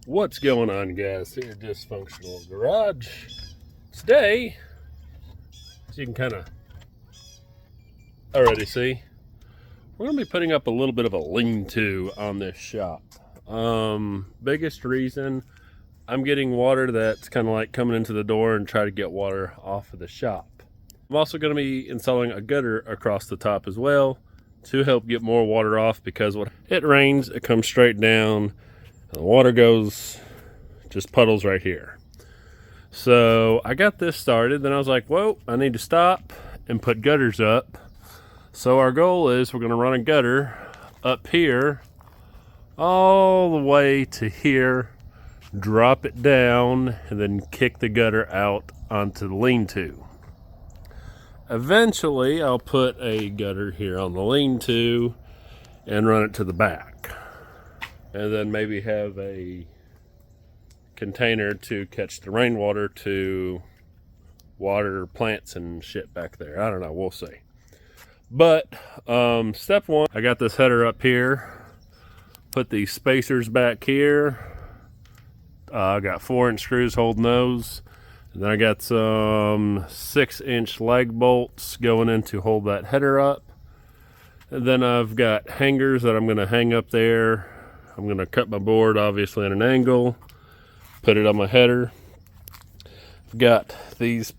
What's going on, guys? Here at Dysfunctional Garage. Today, as you can kind of already see, we're going to be putting up a little bit of a lean-to on this shop. Biggest reason, I'm getting water that's kind of like coming into the door and try to get water off of the shop. I'm also going to be installing a gutter across the top as well to help get more water off, because when it rains, it comes straight down. The water goes, just puddles right here. So I got this started, then I was like, whoa, I need to stop and put gutters up. So our goal is we're gonna run a gutter up here, all the way to here, drop it down, and then kick the gutter out onto the lean-to. Eventually, I'll put a gutter here on the lean-to and run it to the back. And then maybe have a container to catch the rainwater to water plants and shit back there. I don't know, we'll see. But step one, I got this header up here, put these spacers back here. I got 4-inch screws holding those, and then I got some 6-inch lag bolts going in to hold that header up. And then I've got hangers that I'm going to hang up there. I'm going to cut my board obviously at an angle, put it on my header. I've got these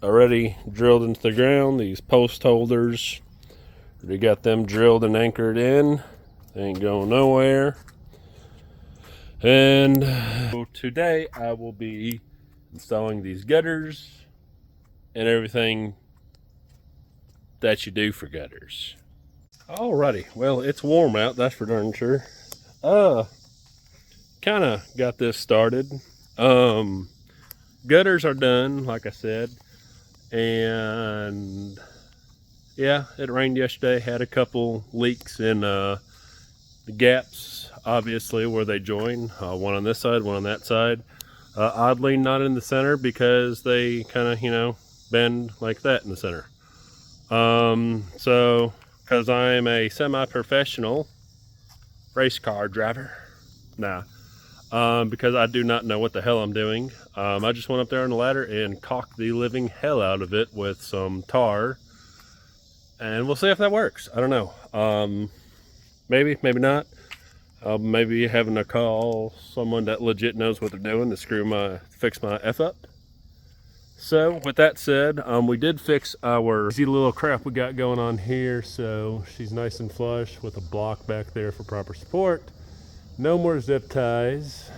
already drilled into the ground, these post holders. Already got them drilled and anchored in. They ain't going nowhere. And so today I will be installing these gutters and everything that you do for gutters. Alrighty, well, it's warm out, that's for darn sure. Kind of got this started. Gutters are done, like I said, and yeah, it rained yesterday. Had a couple leaks in the gaps, obviously, where they join. One on this side, one on that side. Oddly, not in the center, because they kind of, bend like that in the center. So, because I'm a semi-professional race car driver, because I do not know what the hell I'm doing. I just went up there on the ladder and caulked the living hell out of it with some tar, and we'll see if that works. I don't know. Maybe not. Maybe having to call someone that legit knows what they're doing to fix my F up. So with that said, we did fix our easy little crap we got going on here. So she's nice and flush with a block back there for proper support. No more zip ties.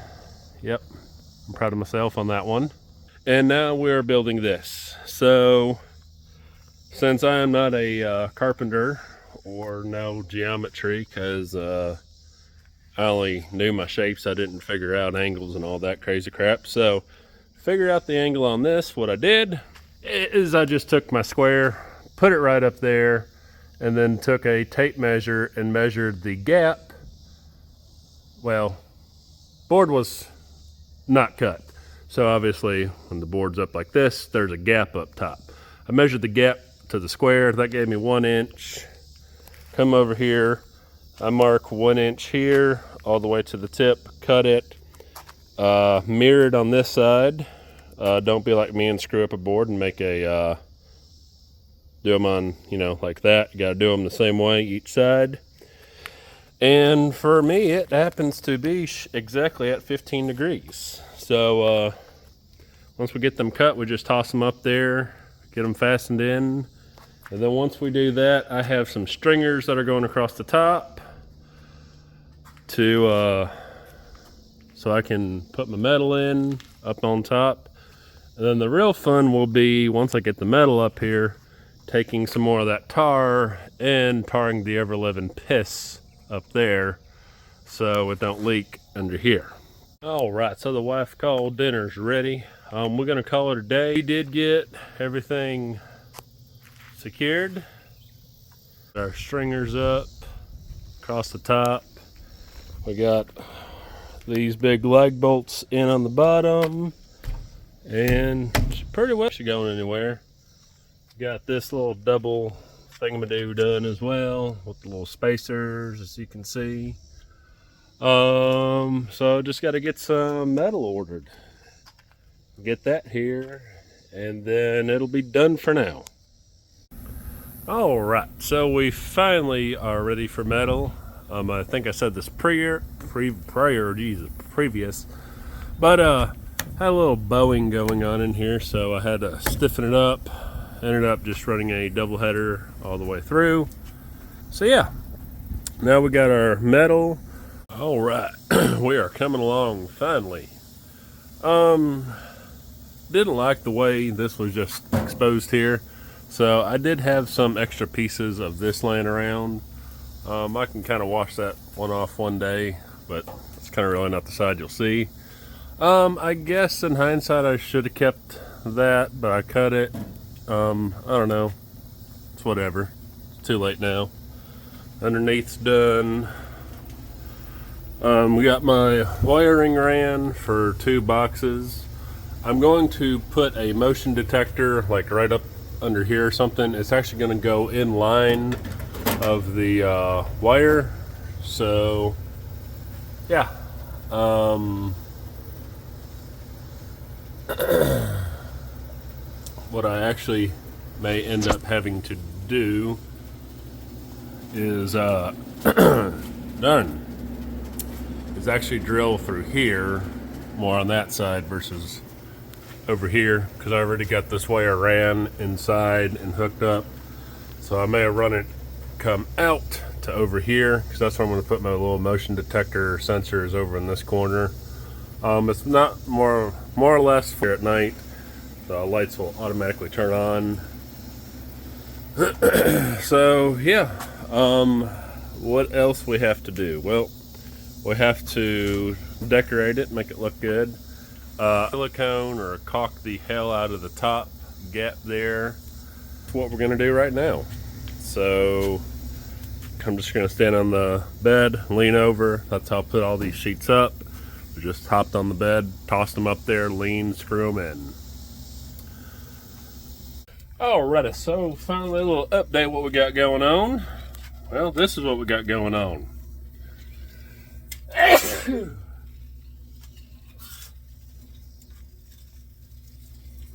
Yep, I'm proud of myself on that one. And now we're building this. So since I am not a carpenter or no geometry, because I only knew my shapes, I didn't figure out angles and all that crazy crap. So figure out the angle on this. What I did is I just took my square, put it right up there, and then took a tape measure and measured the gap. Well, board was not cut, so obviously when the board's up like this, there's a gap up top. I measured the gap to the square. That gave me 1 inch. Come over here, I mark 1 inch here all the way to the tip, cut it, mirrored on this side. Don't be like me and screw up a board and make a do them on, like that. You got to do them the same way each side. And for me, it happens to be exactly at 15 degrees. So once we get them cut, we just toss them up there, get them fastened in. And then once we do that, I have some stringers that are going across the top to so I can put my metal in up on top. And then the real fun will be, once I get the metal up here, taking some more of that tar and tarring the ever-living piss up there so it don't leak under here. All right, so the wife called, dinner's ready. We're gonna call it a day. We did get everything secured. Our stringers up across the top. We got these big lag bolts in on the bottom, and pretty well going anywhere. Got this little double thingamadoo done as well with the little spacers, as you can see. So just got to get some metal ordered. Get that here, and then it'll be done for now. All right, so we finally are ready for metal. I think I said this previous, but had a little bowing going on in here, so I had to stiffen it up. Ended up just running a double header all the way through. So yeah, now we got our metal. All right, we are coming along finally. Didn't like the way this was just exposed here, so I did have some extra pieces of this laying around. I can kind of wash that one off one day, but it's kind of really not the side you'll see. I guess in hindsight I should have kept that, but I cut it. I don't know, it's whatever, it's too late now. Underneath's done. We got my wiring ran for 2 boxes. I'm going to put a motion detector like right up under here or something. It's actually going to go in line of the wire. So yeah, what I actually may end up having to do is is actually drill through here, more on that side versus over here, because I already got this wire ran inside and hooked up. So I may have run it come out to over here, because that's where I'm going to put my little motion detector sensors, over in this corner. It's not more or less for at night. The lights will automatically turn on. So yeah, what else we have to do? Well, we have to decorate it, make it look good. Silicone or caulk the hell out of the top gap there. That's what we're gonna do right now. So I'm just gonna stand on the bed, lean over. That's how I'll put all these sheets up. We just hopped on the bed, tossed them up there, lean, screw them in. Alrighty, so finally a little update what we got going on. Well, this is what we got going on.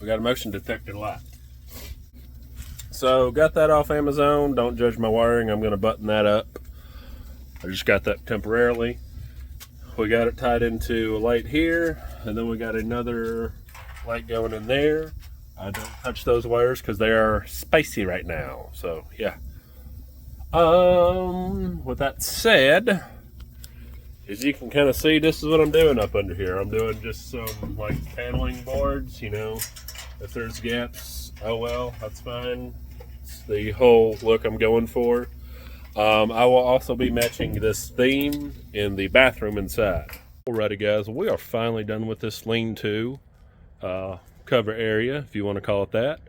We got a motion detector light. So got that off Amazon. Don't judge my wiring. I'm going to button that up. I just got that temporarily. We got it tied into a light here, and then we got another light going in there. I don't touch those wires because they are spicy right now. So yeah. With that said, as you can kind of see, this is what I'm doing up under here. I'm doing just some like paneling boards, you know. If there's gaps, oh well, that's fine. It's the whole look I'm going for. I will also be matching this theme in the bathroom inside. Alrighty guys, we are finally done with this lean-to cover area, if you want to call it that.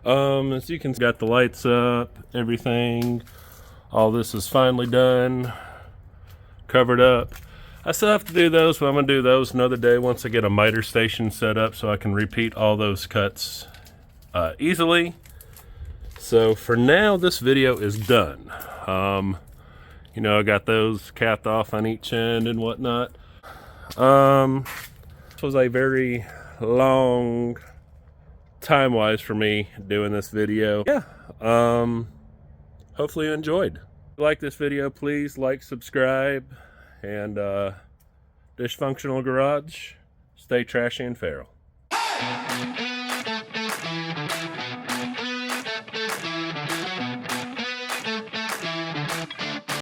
As you can see, got the lights up, everything. All this is finally done, covered up. I still have to do those, but I'm going to do those another day once I get a miter station set up so I can repeat all those cuts easily. So for now, this video is done. You know, I got those capped off on each end and whatnot. This was a very long time-wise for me doing this video. Yeah, hopefully you enjoyed. If you like this video, please like, subscribe, and Dysfunctional Garage, stay trashy and feral.